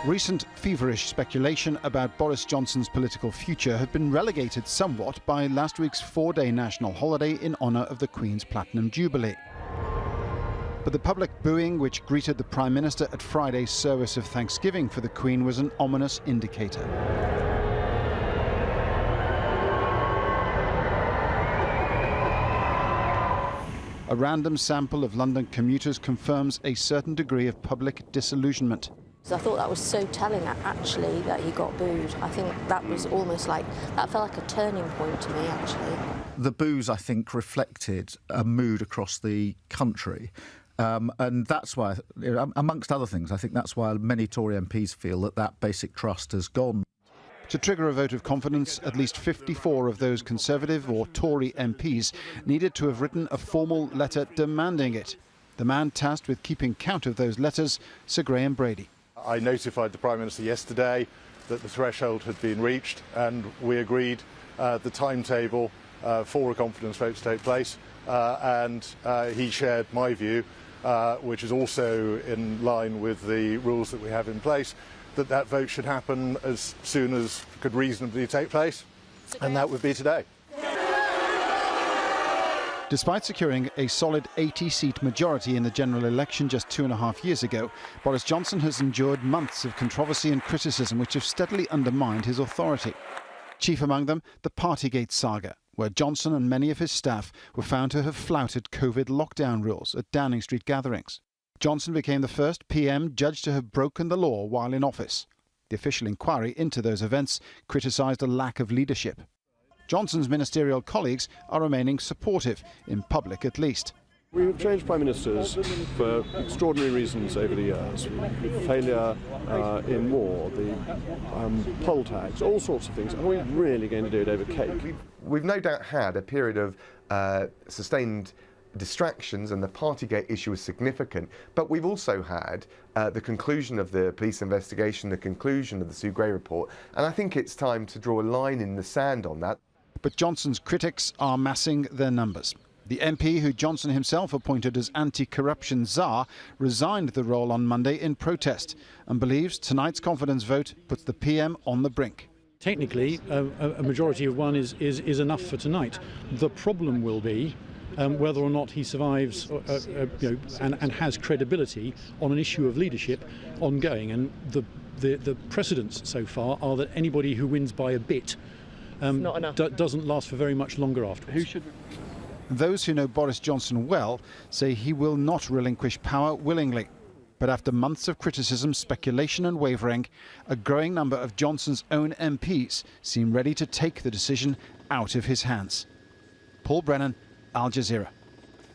Recent feverish speculation about Boris Johnson's political future had been relegated somewhat by last week's 4-day national holiday in honour of the Queen's Platinum Jubilee. But the public booing which greeted the Prime Minister at Friday's service of Thanksgiving for the Queen was an ominous indicator. A random sample of London commuters confirms a certain degree of public disillusionment. I thought that was so telling, actually, that he got booed. I think that was almost like, that felt like a turning point to me, actually. The boos, I think, reflected a mood across the country. And that's why, amongst other things, I think that's why many Tory MPs feel that that basic trust has gone. To trigger a vote of confidence, at least 54 of those Conservative or Tory MPs needed to have written a formal letter demanding it. The man tasked with keeping count of those letters, Sir Graham Brady. I notified the Prime Minister yesterday that the threshold had been reached, and we agreed the timetable for a confidence vote to take place, and he shared my view, which is also in line with the rules that we have in place, that that vote should happen as soon as could reasonably take place, and that would be today. Despite securing a solid 80-seat majority in the general election just 2.5 years ago, Boris Johnson has endured months of controversy and criticism which have steadily undermined his authority. Chief among them, the Partygate saga, where Johnson and many of his staff were found to have flouted COVID lockdown rules at Downing Street gatherings. Johnson became the first PM judged to have broken the law while in office. The official inquiry into those events criticised a lack of leadership. Johnson's ministerial colleagues are remaining supportive, in public at least. We've changed Prime Ministers for extraordinary reasons over the years. Failure in war, the poll tax, all sorts of things. Are we really going to do it over cake? We've no doubt had a period of sustained distractions, and the Partygate issue was significant, but we've also had the conclusion of the police investigation, the conclusion of the Sue Gray report, and I think it's time to draw a line in the sand on that. But Johnson's critics are massing their numbers. The MP, who Johnson himself appointed as anti-corruption czar, resigned the role on Monday in protest and believes tonight's confidence vote puts the PM on the brink. Technically, a majority of one is enough for tonight. The problem will be whether or not he survives and has credibility on an issue of leadership ongoing. And the precedents so far are that anybody who wins by a bit doesn't last for very much longer afterwards. Those who know Boris Johnson well say he will not relinquish power willingly. But after months of criticism, speculation and wavering, a growing number of Johnson's own MPs seem ready to take the decision out of his hands. Paul Brennan, Al Jazeera.